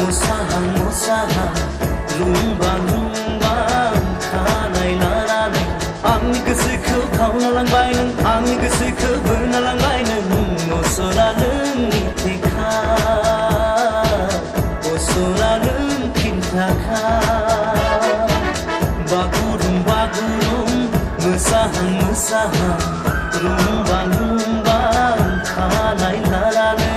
मोसाहां रुंबा खानाय लानानै आंनि गोसोखौ खावना लांबाय नों आंनि गोसोखौ बोना लांबाय नों असरा नोंनि थेखा असरा नों खिन्थाखा बागुरुम मोसाहां रुंबा खानाय लानानै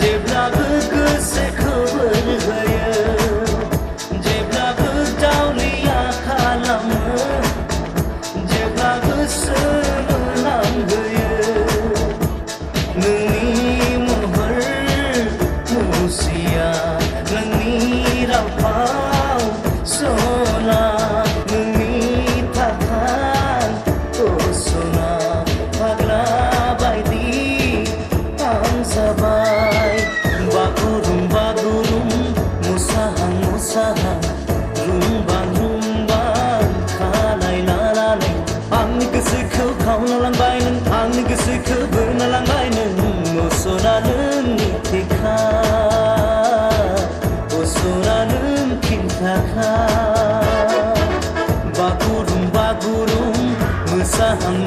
जेब्लाबो गोसोखौ बोहोयो जेब्लाबो दावलिया खालामो जेब्लाबो सोमोनांहोयो नोंनि महर मुसिया नोंनि राव फाव सना नोंनि थाखाय सना फाग्ला बायदि आं जाबाय बागुरुम मोसाहां रुंबा खानाय लानानै आंनि गोसोखौ खावना लांबाय नों आंनि गोसोखौ बोना लांबाय नों असरा नोंनि थेखा असरा नों खिन्थाखा बागुरुम मोसाहां